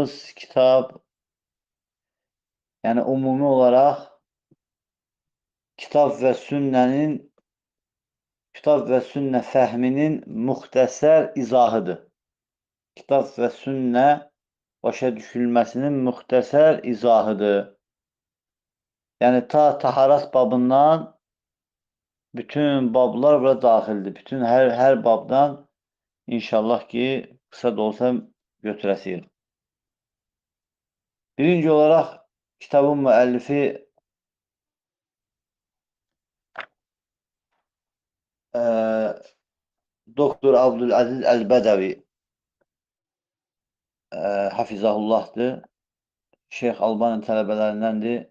oxuyacağımız kitab, yəni ümumi olaraq kitab və sünnə fəhminin müxtəsər izahıdır. Kitab və sünnə başa düşülməsinin müxtəsər izahıdır. Yəni ta taharat babından bütün bablar bura daxildir. Bütün hər babdan inşallah ki, qısa da olsa götürəsirik. Birinci olaraq kitabın müəllifi Doktor Abdüləziz Əl-Bədəvi Hafizahullahdır. Şeyx Albanın tələbələrindəndir.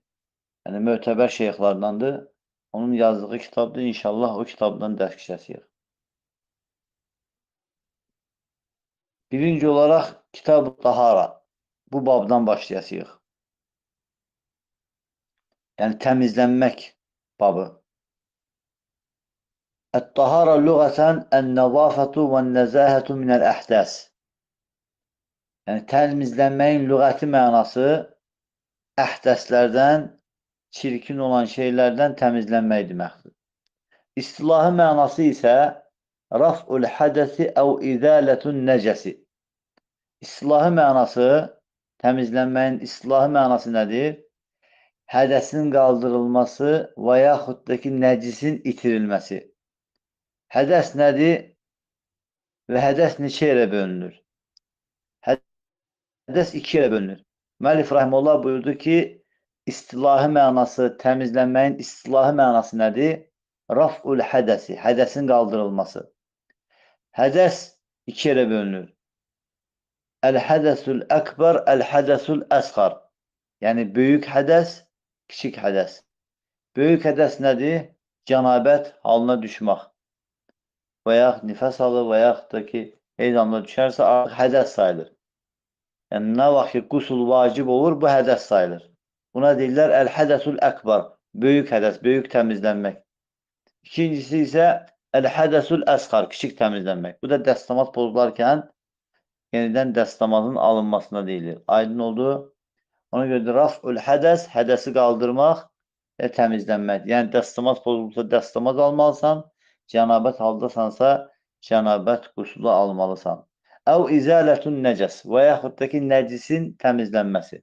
Yəni, mötəbər şeyxlardandır. Onun yazdığı kitabdır. İnşallah o kitabdan dərs keçəsirik. Birinci olaraq Kitab-ı Tahara. Bu babdan başlayasıyıq. Yəni, təmizlənmək babı. Ət-tahara lüğətən ən-nəzafətu və-nəzəhətu minəl-əhdəs. Yəni, təmizlənməyin lüğəti mənası əhdəslərdən, çirkin olan şeylərdən təmizlənmək deməkdir. İstilahi mənası isə raf'ul hədəsi əv izələtun nəcəsi. İstilahi mənası, təmizlənməyin istilahi mənası nədir? Hədəsin qaldırılması və yaxud da ki, nəcisin itirilməsi. Hədəs nədir və hədəs neçə yerə bölünür? Hədəs iki yerə bölünür. Müəllif Rahimullah buyurdu ki, istilahi mənası, təmizlənməyin istilahi mənası nədir? Raf'ul hədəsi, hədəsin qaldırılması. Hədəs iki yerə bölünür. Əl-hədəsul əkbər, əl-hədəsul əsxar. Yəni, böyük hədəs, kiçik hədəs. Böyük hədəs nədir? Cənabət halına düşmək. Və yaxud nifəs alır, və yaxud da ki, heydamda düşərsə, artıq hədəs sayılır. Yəni, nə vaxt ki, qusul vacib olur, bu hədəs sayılır. Buna deyirlər, əl-hədəsul əkbar, böyük hədəs, böyük təmizlənmək. İkincisi isə əl-hədəsul əsxar, kiçik təmizlənmək. Bu da dəstəmaz pozularkən yenidən dəstəmazın alınmasına deyilir. Aydın oldu. Ona görə də raf'ul hədəs, hədəsi qaldırmaq və təmizlənmək. Yəni, dəstəmaz pozulursa dəstəmaz almalısan, cənabət haldasansa cənabət qusulu almalısan. Əv izələtun nəcəs və yaxud da ki, nəcisin təmizlənməsi.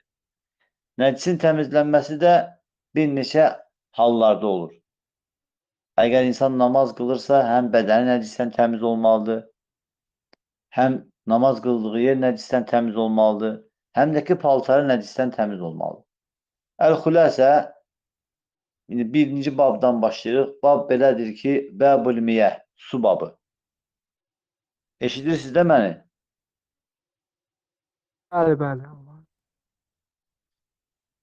Nəcisin təmizlənməsi də bir neçə hallarda olur. Əgər insan namaz qılırsa, həm bədəni nəcisdən təmiz olmalıdır, həm namaz qıldığı yer nəcisdən təmiz olmalıdır, həm də ki, paltarı nəcisdən təmiz olmalıdır. Əl-Xüləsə, birinci babdan başlayırıq. Bab belədir ki, Bəbul Miyəh, su babı. Eşidirsiniz də məni? Bəli, bəli.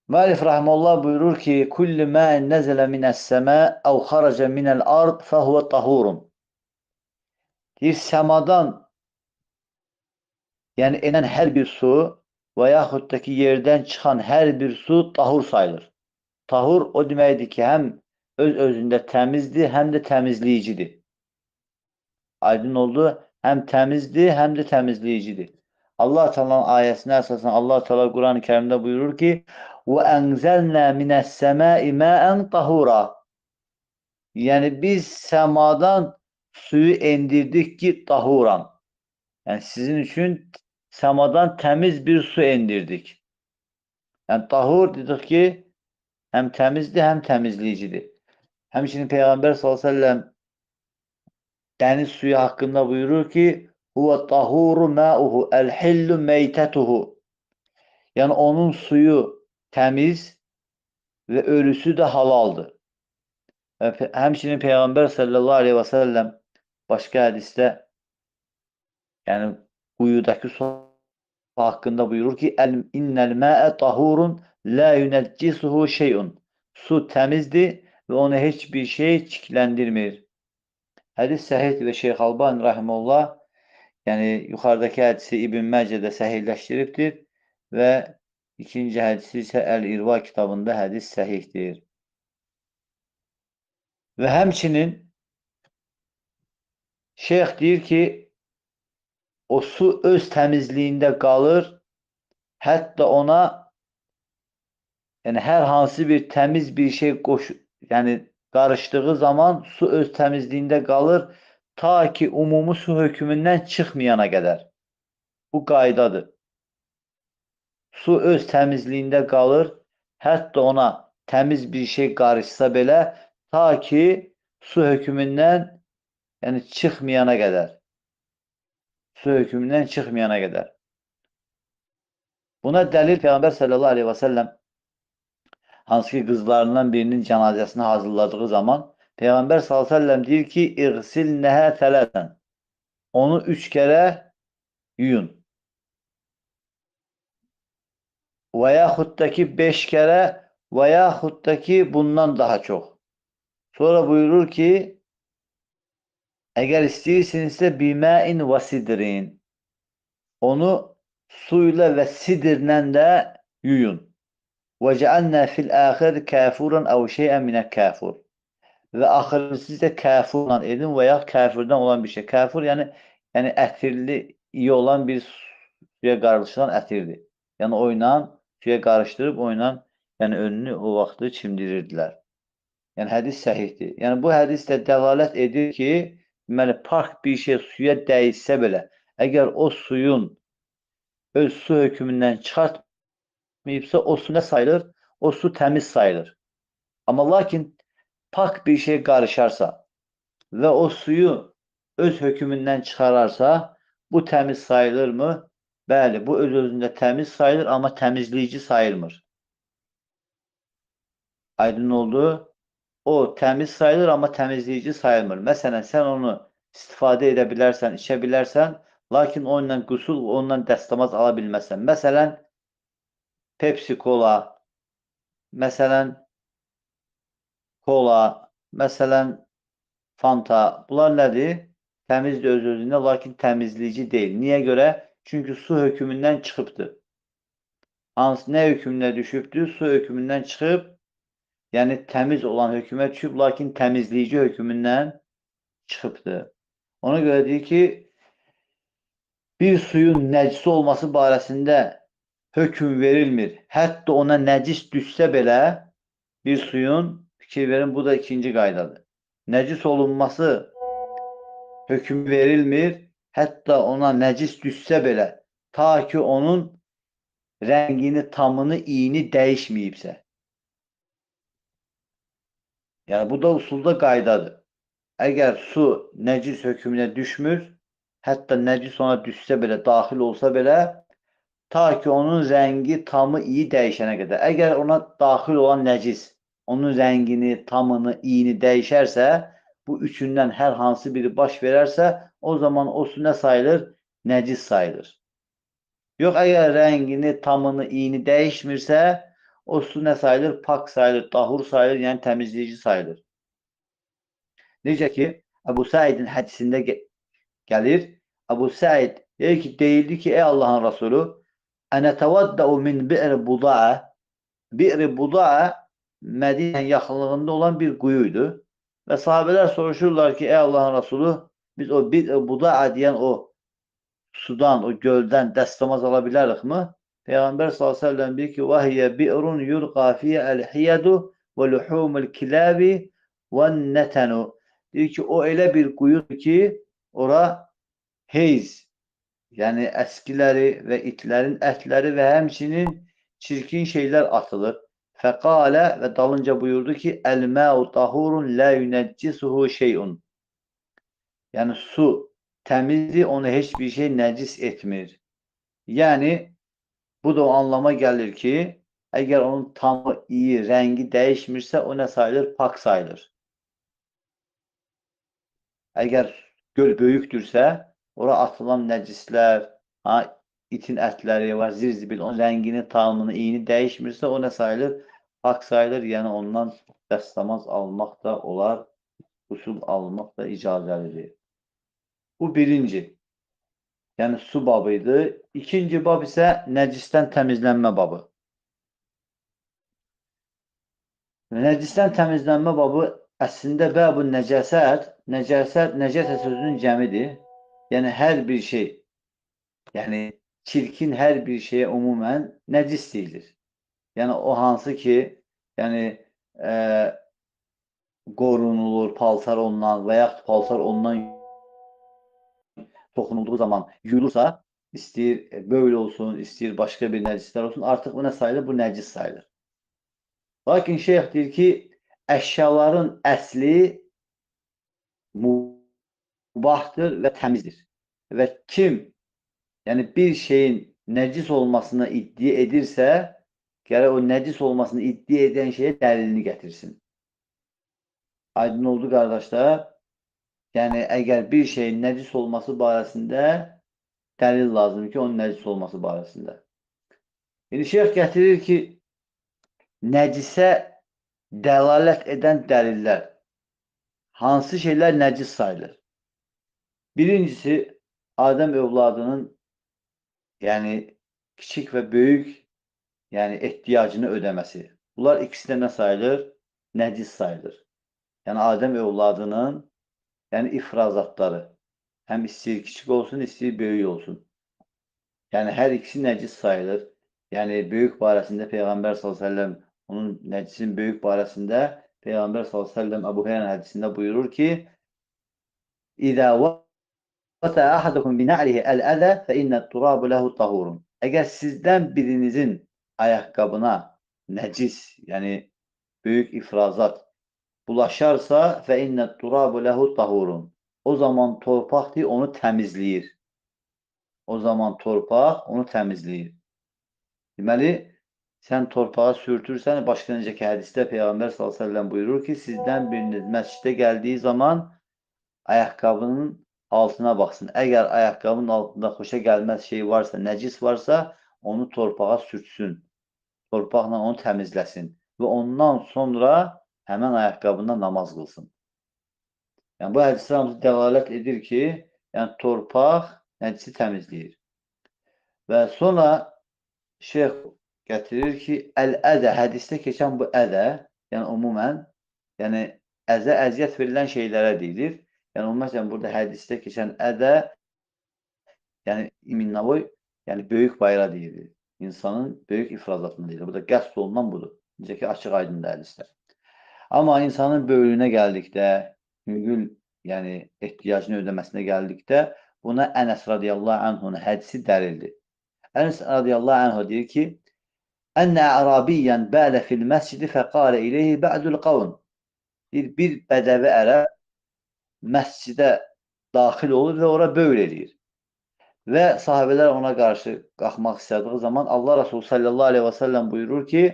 Müəllif Rahimullah buyurur ki, Kulli məin nəzələ minəs-səmə əv xaracə minəl-ard fəhvə tahurun. Deyir, səmadan, yəni enən hər bir su və yaxud da ki, yerdən çıxan hər bir su tahur sayılır. Tahur o deməkdir ki, həm öz-özündə təmizdir, həm də təmizləyicidir. Aydın oldu, həm təmizdir, həm də təmizləyicidir. Allah Teala'nın ayəsinə əsasən Allah Teala Quran-ı Kərimdə buyurur ki, وَأَنْزَلْنَا مِنَ السَّمَاءِ مَاءً طَهُورًا. Yəni, biz səmadan suyu endirdik ki, tahuran. Yəni, sizin üçün səmadan təmiz bir su endirdik. Yəni, tahur dedik ki, həm təmizdir, həm təmizləyicidir. Həmçinin Peyğəmbər s.ə.v dəniz suyu haqqında buyurur ki, هُوَ طَهُورُ مَاءُهُ الْحِلُّ مَيْتَتُهُ. Yəni, onun suyu təmiz və ölüsü də halaldır. Həmçinin Peyğəmbər s.ə.v başqa hədisdə, yəni quyudakı su haqqında buyurur ki, İnnəl mə'ə tahurun lə yunəccisuhu şeyun. Su təmizdir və onu heç bir şey çikləndirmir. Hədis səhihdir və Şeyx Alban Rahimullah, yəni yuxarıdakı hədisi İbn Məcədə səhihləşdiribdir və ikinci hədisi isə Əl-İrva kitabında hədis səhihdir. Və həmçinin şeyx deyir ki, o su öz təmizliyində qalır Hətta ona yəni hər hansı bir təmiz bir şey yəni qarışdığı zaman su öz təmizliyində qalır ta ki ümumi su hökmündən çıxmayana qədər. Bu qaydadır. Su öz təmizliyində qalır, hətta ona təmiz bir şey qarışsa belə ta ki su hökmündən yəni çıxmayana qədər. Su hökmündən çıxmayana qədər. Buna dəlil Peyğəmbər sallallahu aleyhi və səlləm hansı ki qızlarından birinin cənazəsini hazırladığı zaman Peyğəmbər sallallahu aleyhi və səlləm deyir ki, İğsilnəhə tələsən. Onu 3 kərə yuyun. Və yaxud da ki 5 kərə və yaxud da ki bundan daha çox. Sonra buyurur ki, əgər istəyirsinizsə biməin və sidrin. Onu suyla və sidirlə də yuyun. Və cəalnə fil əxir kəfuran əv şeyən minə kəfur. Və axırıncı da kəfurla edin və ya kəfirdən olan bir şey. Kəfur yəni ətirli, iyi olan bir suya qarışılan ətirdir. Yəni o ilə suya qarışdırıb o ilə yəni önünü o vaxtı çimdirirdilər. Yəni hədis səhihdir. Yəni bu hədis də dəlalət edir ki, deməli pak bir şey suya dəysə belə, əgər o suyun öz su hökmündən çıxartmayıbsa, o su nə sayılır? O su təmiz sayılır. Amma lakin pak bir şey qarışarsa və o suyu öz hökmündən çıxararsa, bu təmiz sayılırmı? Bəli, bu öz-özündə təmiz sayılır, amma təmizləyici sayılmır. Aydın oldu? O təmiz sayılır, amma təmizləyici sayılmır. Məsələn, sən onu istifadə edə bilərsən, içə bilərsən, lakin onunla qüsul, onunla dəstəmaz ala bilməzsən. Məsələn, Pepsi Cola, məsələn, Cola, məsələn, Fanta. Bunlar nədir? Təmizdir öz-özündə, lakin təmizləyici deyil. Niyə görə? Çünki su hökmündən çıxıbdır. Hansı nə hökmünə düşübdür? Su hökmündən çıxıb, yəni təmiz olan hökmə düşüb, lakin təmizləyici hökmündən çıxıbdır. Ona görə deyir ki, bir suyun nəcis olması barəsində hökm verilmir. Hətta ona nəcis düşsə belə, bir suyun, fikir verin, bu da ikinci qaydadır. Nəcis olunması hökm verilmir. Hətta ona nəcis düşsə belə, ta ki onun rəngini, tamını, iyini dəyişməyibsə. Yəni, bu da usulda qaydadır. Əgər su nəcis hökmünə düşmür, hətta nəcis ona düşsə belə, daxil olsa belə, ta ki onun rəngi, tamı, iyi dəyişənə qədər. Əgər ona daxil olan nəcis onun rəngini, tamını, iyini dəyişərsə, bu üçündən hər hansı biri baş verərsə, o zaman o su nə sayılır? Nəcis sayılır. Yox, əgər rəngini, tamını, iyini dəyişmirsə, o su nə sayılır? Pak sayılır, tahur sayılır, yəni təmizləyici sayılır. Necə ki, Əbu Səidin hədisində gəlir. Əbu Səid deyildi ki, ey Allahın Rasulü, ənə təvaddəu min bi'r buda'a. Bi'r buda'a Mədinənin yaxınlığında olan bir quyuydu. Və sahabələr soruşurlar ki, ey Allahın Rasulü, biz o bi'r buda'a deyən o sudan, o göldən dəstəmaz ala bilərikmi? Peyğəmbər s.ə.v deyir ki, وَهِيَ بِئْرٌ يُلْقَى فِيهَا الْحِيَدُ وَلُحُومُ الْكِلَابِ وَالنَّتَنُ. Deyir ki, o elə bir quyudur ki, ora heyz, yəni əskiləri və itlərin ətləri və həmçinin çirkin şeylər atılır. Fəqalə və dalınca buyurdu ki, Əl-məu tahurun lə yunəccisuhu şeyun. Yəni, su təmizdir, onu heç bir şey nəcis etmir. Yəni, bu da o anlama gəlir ki, əgər onun tamı, iyi, rəngi dəyişmirsə, o nə sayılır? Pak sayılır. Əgər göl böyükdürsə, ora atılan nəcislər, itin ətləri var, zirzibil, onun rəngini, tamını, iyini dəyişmirsə, o nə sayılır? Pak sayılır, yəni ondan dəstəmaz almaq da olar, usul almaq da icazəlidir. Bu birinci, yəni su babı idi. İkinci bab isə nəcisdən təmizlənmə babı. Nəcisdən təmizlənmə babı əslində bəbu nəcəsət, nəcəsə sözünün cəmidir. Yəni hər bir şey, yəni çirkin hər bir şeyə umumən nəcis deyilir. Yəni o hansı ki, yəni e, qorunulur paltar ondan və yaxud paltar ondan toxunulduğu zaman yuyulursa, istəyir böylə olsun, istəyir başqa bir nəcislər olsun, artıq bu nə sayılır? Bu nəcis sayılır. Lakin şeyx deyir ki, əşyaların əsli mübahdır və təmizdir. Və kim yəni bir şeyin nəcis olmasını iddia edirsə, gərək o nəcis olmasını iddia edən şeyə dəlilini gətirsin. Aydın oldu qardaşlar. Yəni, əgər bir şeyin nəcis olması barəsində dəlil lazımdır ki, onun nəcis olması barəsində. Yəni, şeyx gətirir ki, nəcisə dəlalət edən dəlillər. Hansı şeylər nəcis sayılır? Birincisi, Adəm övladının yəni kiçik və böyük yəni ehtiyacını ödəməsi. Bunlar ikisi də nə sayılır? Nəcis sayılır. Yəni, Adəm övladının yəni ifrazatları. Həm istəyir kiçik olsun, istəyir böyük olsun. Yəni, hər ikisi nəcis sayılır. Yəni, böyük barəsində Peyğəmbər s.ə.v onun nəcisin böyük barəsində Peyğəmbər s.ə.v Əbu Hüreyrə hədisində buyurur ki, İzə vətə əhədukum binə'lihi əl-ədə fə innət-turabu ləhu tahurun. Əgər sizdən birinizin ayaqqabına nəcis, yəni böyük ifrazat bulaşarsa fə innət-turabu ləhu tahurun. O zaman torpaq onu təmizləyir. O zaman torpaq onu təmizləyir. Deməli, sən torpağa sürtürsən, başqa necəki hədisdə Peyğəmbər s.ə.v buyurur ki, sizdən biriniz məscidə gəldiyi zaman ayaqqabının altına baxsın. Əgər ayaqqabının altında xoşa gəlməz şey varsa, nəcis varsa, onu torpağa sürtsün. Torpaqla onu təmizləsin. Və ondan sonra həmən ayaqqabından namaz qılsın. Yəni, bu hədislər hamısı dəlalət edir ki, yəni torpaq nəcisi təmizləyir. Və sonra şeyx gətirir ki, əl-ədə, hədisdə keçən bu ədə, yəni umumən, yəni əziyyət verilən şeylərə deyilir. Yəni, məsələn, burada hədisdə keçən ədə, yəni İmin-Navoy, yəni böyük bayra deyilir. İnsanın böyük ifrazatını deyilir. Burada qəsd olunan budur. Necə ki, açıq aydındır hədislər. Amma insanın böyrünə gəldikdə, yüngül, yəni ehtiyacını ödəməsinə gəldikdə, buna Ənəs radiyallahu anhunun hədisi dəlildir. Ənəs radiyallahu anhu deyir ki, Ənə ərabiyyən bələ fil məscidi fəqalə iləyhi bə'dül qavun. Bir bədəvi ərəb məscidə daxil olur və ora böyr eləyir. Və sahabələr ona qarşı qalxmaq istədiyi zaman Allah Resulü sallallahu aleyhi və səlləm buyurur ki,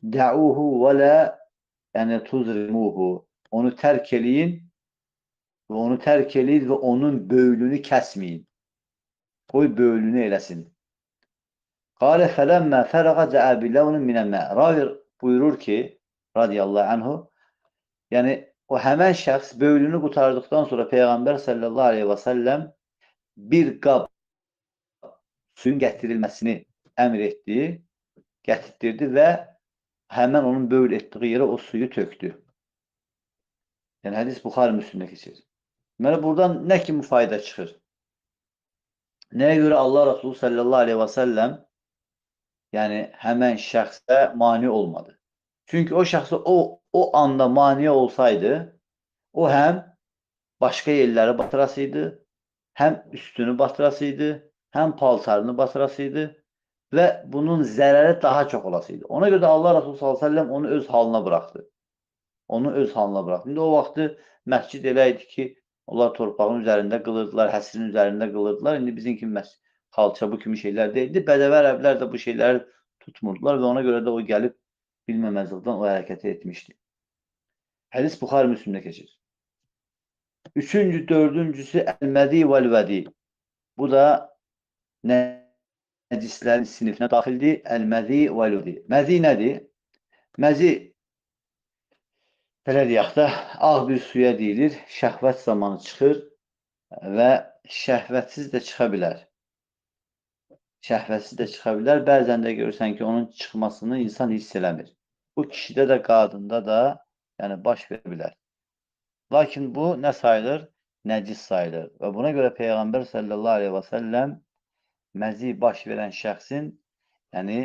Də'uhu və lə yəni tuzrimuhu. Onu tərk eləyin və onun böylünü kəsməyin. Qoy böylünü eləsin. Qalə fələmmə fərəqə cəə biləvnin minəmmə. Ravi buyurur ki, radiyallahu anhu, yəni o həmən şəxs böylünü qutardıqdan sonra Peyğəmbər sallallahu aleyhi və səlləm bir qab suyun gətirilməsini əmr etdi, gətirdirdi və həmən onun böyl etdiyi yerə o suyu tökdü. Yəni, hədis Buxari Müslimdə keçir. Deməli, buradan nə kimi fayda çıxır? Nəyə görə Allah Resulü sallallahu aleyhi və səlləm yəni həmən şəxsə mani olmadı? Çünki o şəxsə o anda mani olsaydı, o həm başqa yerləri batırasıydı, həm üstünü batırasıydı, həm paltarını batırasıydı və bunun zərəri daha çox olasıydı. Ona görə də Allah Resulü sallallahu aleyhi və səlləm onu öz halına buraxdı. Onu öz halına buraxdı. İndi o vaxtı məscid elə idi ki, onlar torpağın üzərində qılırdılar, həsrin üzərində qılırdılar. İndi bizim kimi xalça bu kimi şeylər deyildi. Bədəvi ərəblər də bu şeyləri tutmurdular və ona görə də o gəlib bilməməzlikdən o hərəkəti etmişdi. Hədis Buxari Müslimdə keçir. Dördüncüsü əl-mədi vəl-vədi. Bu da nəcislərin sinifinə daxildir. Əl-mədi vəl-vədi. Məzi nədir? Məzi belə deyək də, ağ bir suya deyilir, şəhvət zamanı çıxır və şəhvətsiz də çıxa bilər. Şəhvətsiz də çıxa bilər. Bəzən də görürsən ki, onun çıxmasını insan hiss eləmir. Bu kişidə də, qadında da yəni baş verə bilər. Lakin bu nə sayılır? Nəcis sayılır. Və buna görə Peyğəmbər sallallahu aleyhi və səlləm məzi baş verən şəxsin yəni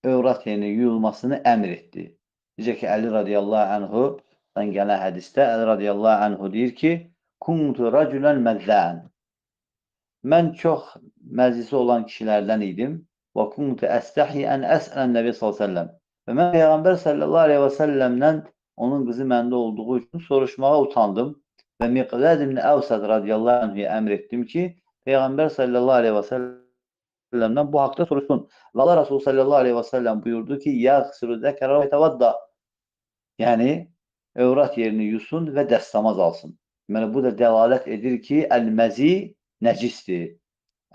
övrat yerinə yuyulmasını əmr etdi. Necə ki, Əli radiyallahu anhudan gələn hədisdə Əli radiyallahu anhu deyir ki, kuntu raculan məzzən. Mən çox məzisi olan kişilərdən idim. Və kuntu əstəhi ən əsələn Nəbi s.ə.v. Və mən Peyğəmbər s.ə.v-dən onun qızı məndə olduğu üçün soruşmağa utandım. Və Miqdad ibn Əvsəd radiyallahu anhuya əmr etdim ki, Peyğəmbər s.ə.v-dən bu haqda soruşsun. Və Allah Rasulü s.ə.v buyurdu ki, yəğsiru zəkərə və təvadda. Yəni, övrat yerini yusun və dəstəmaz alsın. Deməli, bu da dəlalət edir ki, əl-məzi nəcisdir.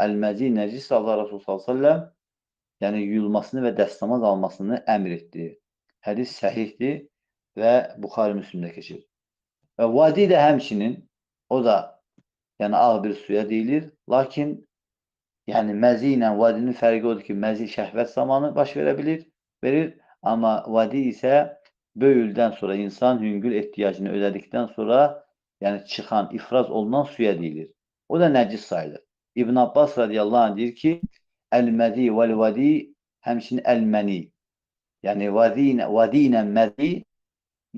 Əl-məzi nəcis Allah Rasulü s.ə.v yəni yuyulmasını və dəstəmaz almasını əmr etdi. Hədis səhihdir və Buxari Müslimdə keçir. Və vadi də həmçinin, o da yəni ağ bir suya deyilir. Lakin yəni məzi ilə vadinin fərqi odur ki, məzi şəhvət zamanı baş verir. Amma vadi isə böyüldən sonra insan hüngül ehtiyacını ödədikdən sonra yəni çıxan, ifraz olunan suya deyilir. O da nəcis sayılır. İbn Abbas radiyallahu anh deyir ki, əl-məzi vəl-vadi həmçinin əl-məni. Yəni, vadi ilə məzi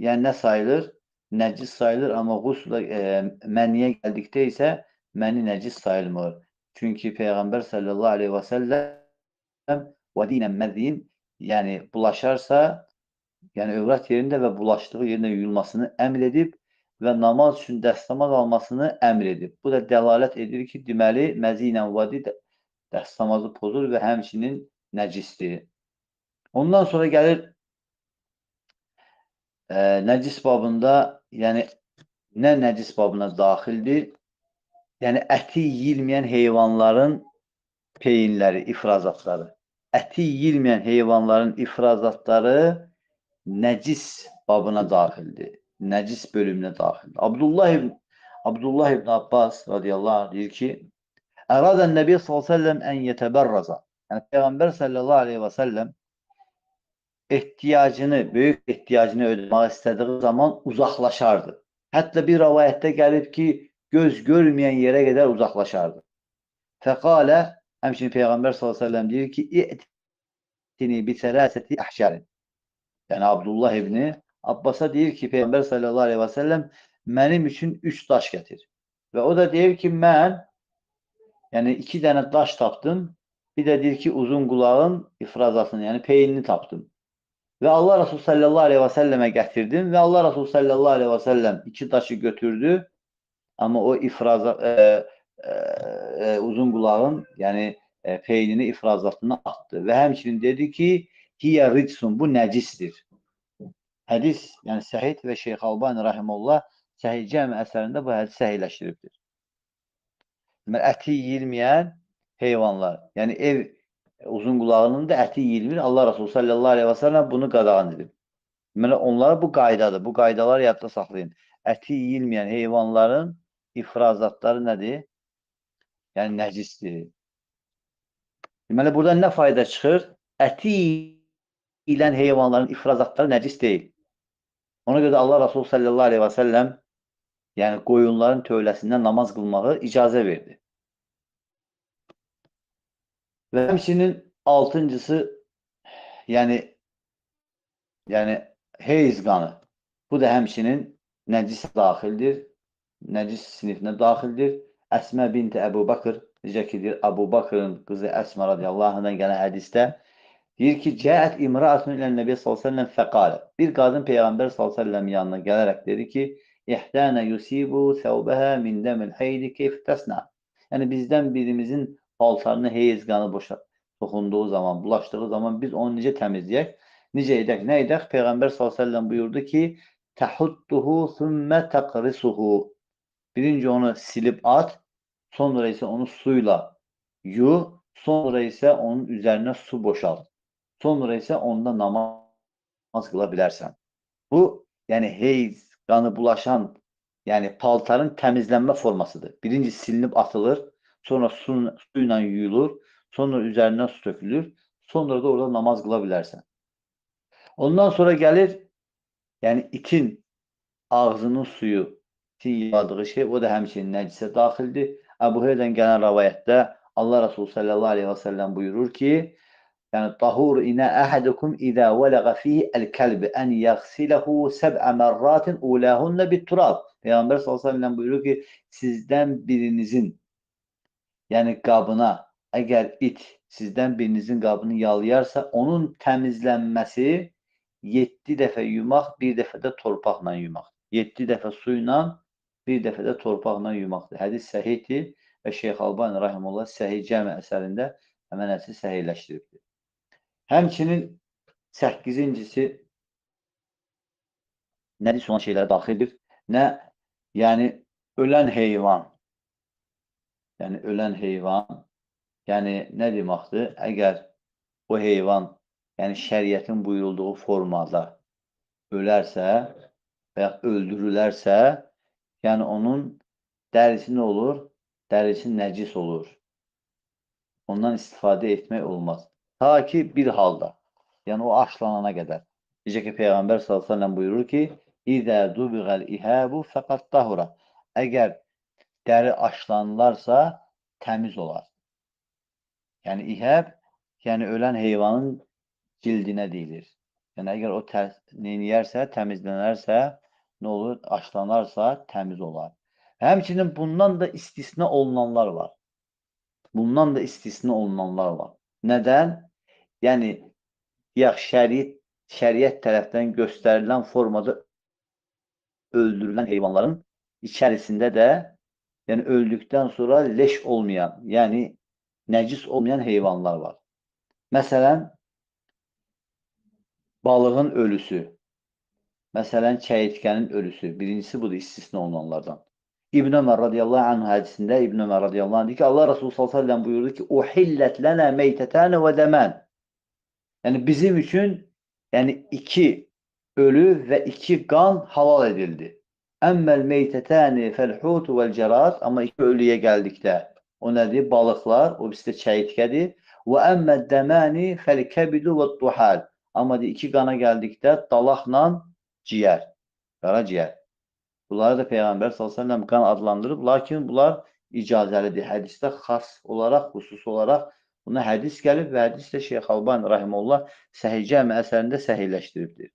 yəni nə sayılır? Nəcis sayılır, amma məniyə gəldikdə isə məni nəcis sayılmır. Çünki Peyğəmbər sallallahu aleyhi və səlləm vadi ilə məziyin yəni bulaşarsa, yəni övrat yerində və bulaşdığı yerində yuyulmasını əmr edib və namaz üçün dəstəmaz almasını əmr edib. Bu da dəlalət edir ki, deməli, məzi ilə vadi dəstəmazı pozur və həmçinin nəcisdir. Ondan sonra gəlir nəcis babında, yəni nə nəcis babına daxildir? Yəni əti yeyilməyən heyvanların peyinləri, ifrazatları. Əti yeyilməyən heyvanların ifrazatları nəcis babına daxildir. Nəcis bölümünə daxildir. Abdullah ibn Abbas radiyallahu anh deyir ki, Əradən Nəbi s.ə.v ən yətəbərraza. Yəni Peyğəmbər sallallahu aleyhi və səlləm böyük ehtiyacını ödəmək istədiyi zaman uzaqlaşardı. Hətta bir rəvayətdə gəlib ki, göz görməyən yerə qədər uzaqlaşardı. Fəqalə, həmçinin Peyğəmbər s.ə.v deyir ki, İ'tini bi sələsəti əhşərin. Yəni, Abdullah ibni Abbasa deyir ki, Peyğəmbər sallallahu aleyhi və səlləm mənim üçün 3 daş gətir. Və o da deyir ki, mən yəni 2 dənə daş tapdım, bir də deyir ki, uzun qulağın ifrazasını, yəni peyinini tapdım. Və Allah Rasulü sallallahu aleyhi və səlləmə gətirdim və Allah Rasulü sallallahu aleyhi və səlləm 2 daşı götürdü, amma o uzun qulağın, yəni peynini ifrazatını atdı. Və həmçinin dedi ki, hiyə ritsun, bu nəcisdir. Hədis, yəni Səhih və Şeyx Albani rahimehullah Səhih Cəmi əsərində bu hədisi səhihləşdiribdir. Deməli, əti yeyilməyən heyvanlar, yəni ev uzun qulağının da əti yeyilmir. Allah Rasulü sallallahu aleyhi və səlləm bunu qadağan edib. Deməli, onlara bu qaydadır. Bu qaydaları yadda saxlayın. Əti yeyilməyən heyvanların ifrazatları nədir? Yəni, nəcisdir. Deməli, buradan nə fayda çıxır? Əti yeyilən heyvanların ifrazatları nəcis deyil. Ona görə də Allah Rasulü sallallahu aleyhi və səlləm yəni qoyunların tövləsindən namaz qılmağı icazə verdi. Və həmçinin 6-cısı yəni heyz qanı. Bu da həmçinin nəcis daxildir. Nəcis sinifinə daxildir. Əsmə binti Əbu Bakır, necə ki, deyir, Əbu Bakırın qızı Əsmə radiyallahu anhdan gələn hədisdə deyir ki, Cəət imraatun ilə Nəbi s.ə.v fəqalə. Bir qadın Peyğəmbər s.ə.v yanına gələrək dedi ki, İhtənə yusibu səvbəhə min dəmil heydi keyf təsnə. Yəni, bizdən birimizin paltarını heyz qanı toxunduğu zaman, bulaşdığı zaman biz onu necə təmizləyək? Necə edək? Nə edək? Peyğəmbər s.ə.v buyurdu ki, təhudduhu thümmə təqrisuhu. Birinci onu silib at, sonra isə onu suyla yu, sonra isə onun üzərinə su boşalt. Sonra isə onda namaz qıla bilərsən. Bu, yəni heyz, qanı bulaşan, yəni paltarın təmizlənmə formasıdır. Birinci silinib atılır, sonra su ilə yuyulur, sonra üzərindən su tökülür, sonra da orada namaz qıla bilərsən. Ondan sonra gəlir, yəni itin ağzının suyu, itin yaladığı şey, o da həmçinin nəcisə daxildir. Əbu Hüreyradan gələn rəvayətdə Allah Resulü sallallahu aleyhi və səlləm buyurur ki, yəni tahur inə əhədukum izə vələğə fihi əl-kəlbi ən yəğsiləhu səb'ə mərratin uləhunnə bit-turab. Peyğəmbər sallallahu aleyhi və səlləm buyurur ki, sizdən birinizin, yəni qabına, əgər it sizdən birinizin qabını yalayarsa, onun təmizlənməsi 7 dəfə yumaq, bir dəfə də torpaqla yumaq. 7 dəfə su ilə, bir dəfə də torpaqla yumaqdır. Hədis səhihdir və Şeyx Albani rahimehullah Səhih Cəmi əsərində həmən hədisi səhihləşdiribdir. Həmçinin 8-incisi nədis olan şeylərə daxildir. Nə? Yəni ölən heyvan. Yəni ölən heyvan. Yəni nə deməkdir? Əgər o heyvan, yəni şəriətin buyurulduğu formada ölərsə və ya öldürülərsə, yəni onun dərisi nə olur? Dərisi nəcis olur. Ondan istifadə etmək olmaz. Ta ki bir halda, yəni o aşlanana qədər. Necə ki Peyğəmbər sallallahu əleyhi və səlləm buyurur ki: "İzə dubiğəl ihabu fəqat tahura." Əgər dəri aşlanılarsa təmiz olar. Yəni ihab, yəni ölən heyvanın cildinə deyilir. Yəni əgər o neyniyərsə, təmizlənərsə, nə olur? Aşlanarsa təmiz olar. Həmçinin bundan da istisna olunanlar var. Bundan da istisna olunanlar var. Nədən? Yəni şəriət tərəfdən göstərilən formada öldürülən heyvanların içərisində də yəni öldükdən sonra leş olmayan, yəni nəcis olmayan heyvanlar var. Məsələn, balığın ölüsü, məsələn, çəyitkənin ölüsü. Birincisi budur, istisna olunanlardan. İbn Ömər radiyallahu anh hədisində İbn Ömər radiyallahu anh deyir ki, Allah Resulü sallallahu aleyhi ve sellem buyurdu ki, "Uhillət lənə meytətənə və dəmən." Yəni bizim üçün yəni 2 ölü və 2 qan halal edildi. Əmməl meytətəni fəl-hutu vəl-cərad, amma 2 ölüyə gəldikdə o nədir? Balıqlar, o bizdə çəyitkədir. Və əmməd dəməni fəl-kəbidu və-duhal. Amma 2 qana gəldikdə dalaqla ciyər, qaraciyər. Bunları da Peyğəmbər s.ə.v qan adlandırıb, lakin bunlar icazəlidir. Hədisdə xas olaraq, xüsusi olaraq buna hədis gəlib və hədis də Şeyx Albani rahimehullah Səhih Cəmi əsərində səhihləşdiribdir.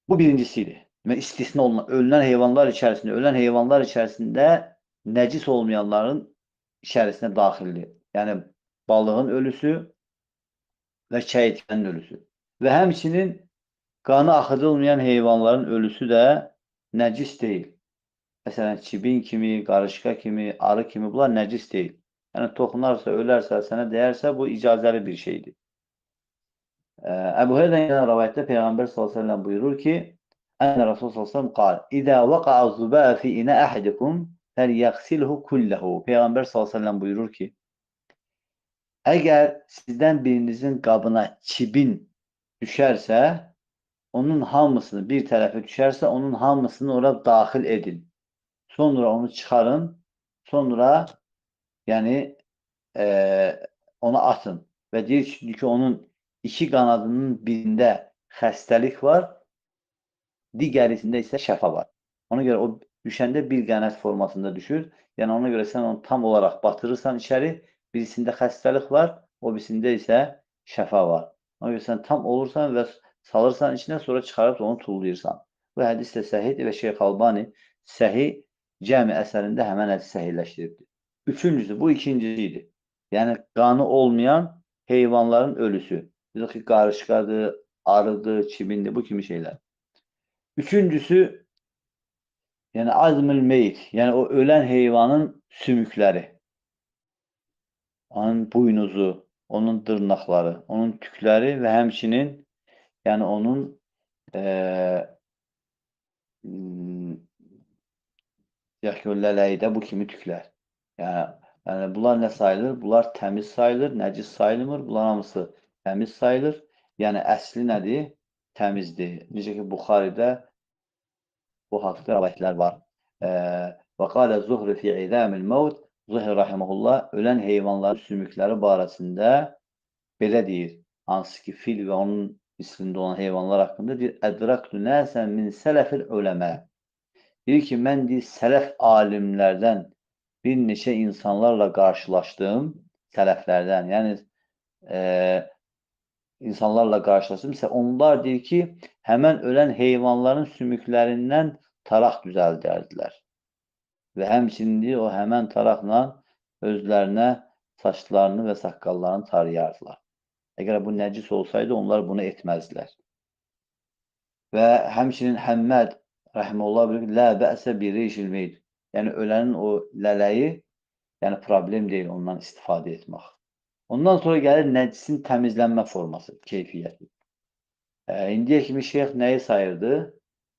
Bu birincisidir. Və istisna olunan, ölən heyvanlar içərisində nəcis olmayanların içərisinə daxildir. Yəni balığın ölüsü və çəyitkənin ölüsü. Və həmçinin qanı axıdılmayan heyvanların ölüsü də nəcis deyil. Məsələn, çibin kimi, qarışqa kimi, arı kimi bunlar nəcis deyil. Yəni toxunarsa, ölərsə, sənə dəyərsə bu icazəli bir şeydir. Əbu Hüreyradan gələn rivayətdə Peyğəmbər sallallahu əleyhi və səlləm buyurur ki: "Ənə Rasul sallallahu əleyhi və səlləm qal: "İzə vaqa'a zubə'u fi inə əhadikum fəlyaghsilhu kulluhu." Peyğəmbər sallallahu əleyhi və səlləm buyurur ki: "Əgər sizdən birinizin qabına çibin düşərsə, onun hamısını, bir tərəfi düşərsə, onun hamısını ora daxil edin. Sonra onu çıxarın, sonra yəni onu atın." Və deyir ki, onun 2 qanadının birində xəstəlik var, digərisində isə şəfa var. Ona görə o düşəndə bir qənət formasında düşür. Yəni ona görə sən onu tam olaraq batırırsan içəri, birisində xəstəlik var, o birisində isə şəfa var. Ona görə sən tam olursan və salırsan içinə, sonra çıxarıb onu tullayırsan. Bu hədis də səhihdir və Şeyx Albani Səhih Cəmi əsərində həmən hədisi səhihləşdiribdir. Üçüncüsü, bu ikincisi idi. Yəni qanı olmayan heyvanların ölüsü. Bizə ki, qarışqadır, arıdır, çibindir, bu kimi şeylər. Üçüncüsü, yəni azmül meyit, yəni o ölən heyvanın sümükləri, onun buynuzu, onun dırnaqları, onun tükləri və həmçinin yəni onun lələkdə bu kimi tüklər. Yəni bunlar nə sayılır? Bunlar təmiz sayılır, nəcis sayılmır. Bunlar hamısı təmiz sayılır. Yəni əsli nədir? Təmizdir. Necə ki, Buxaridə bu haqda rəvayətlər var. Və qalə Zuhri fi idamil mevt, Zuhri rahimehullah ölən heyvanların sümükləri barəsində belə deyir. Hansı ki, fil və onun mislində olan heyvanlar haqqında deyir: "Ədraktu nəsən min sələfil uləmə." Deyir ki, mən deyir, sələf alimlərdən bir neçə insanlarla qarşılaşdım, sələflərdən, yəni insanlarla qarşılaşdım. Onlar deyir ki, həmən ölən heyvanların sümüklərindən taraq düzəldərdilər. Və həmçinin deyir, o həmən taraqla özlərinə saçlarını və saqqallarını tarayardılar. Əgər bu nəcis olsaydı, onlar bunu etməzdilər. Və həmçinin Həmməd rəhməhullah bilir ki, lə bəsə bir reyşil meyd. Yəni, ölənin o lələyi, yəni problem deyil ondan istifadə etmək. Ondan sonra gəlir nəcisin təmizlənmə forması, keyfiyyəti. İndiyə kimi şeyx nəyi sayırdı?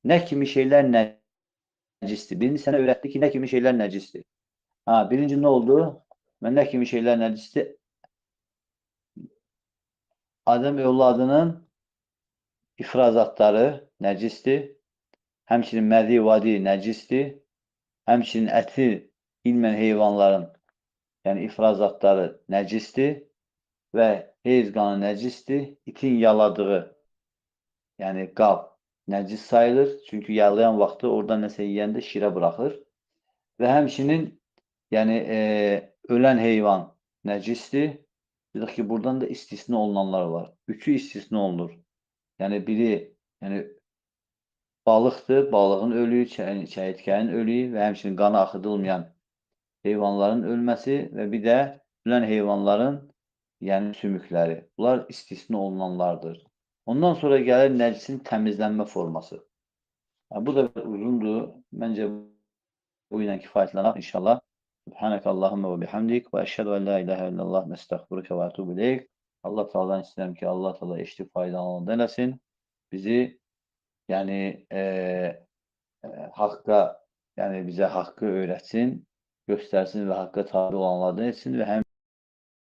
Nə kimi şeylər nəcisdir? Birinci sənə öyrətdi ki, nə kimi şeylər nəcisdir? Birinci nə oldu? Və nə kimi şeylər nəcisdir? Adəm övladının ifrazatları nəcisdir. Həmçinin mədi, vadi nəcisdir. Həmçinin əti ilmən heyvanların, yəni ifrazatları nəcisdir və heyz qanı nəcisdir. İtin yaladığı, yəni qab nəcis sayılır. Çünki yalayan vaxtı oradan nəsə yeyəndə şirə buraxır. Və həmçinin yəni ölən heyvan nəcisdir. Dedik ki, buradan da istisna olunanlar var. Üçü istisna olunur. Yəni biri balıqdır, balığın ölüyü, çəyitkənin ölüyü və həmçinin qanı axıdılmayan heyvanların ölməsi və bir də ölən heyvanların sümükləri. Bunlar istisna olunanlardır. Ondan sonra gəlir nəcisin təmizlənmə forması. Bu da uzundur. Məncə bu ilə kifayətlənək inşallah. Subhanəkəllahumma və bihamdik və əşhədu ən la ilahə illallah nəstəğfiruka və etûbü ileyk. Allah Taala'dan istəyirəm ki, Allah Taala eşidib faydalananlardan eləsin. Bizi haqqa, bizə haqqı öyrətsin, göstərsin və haqqa tabi olanlardan etsin və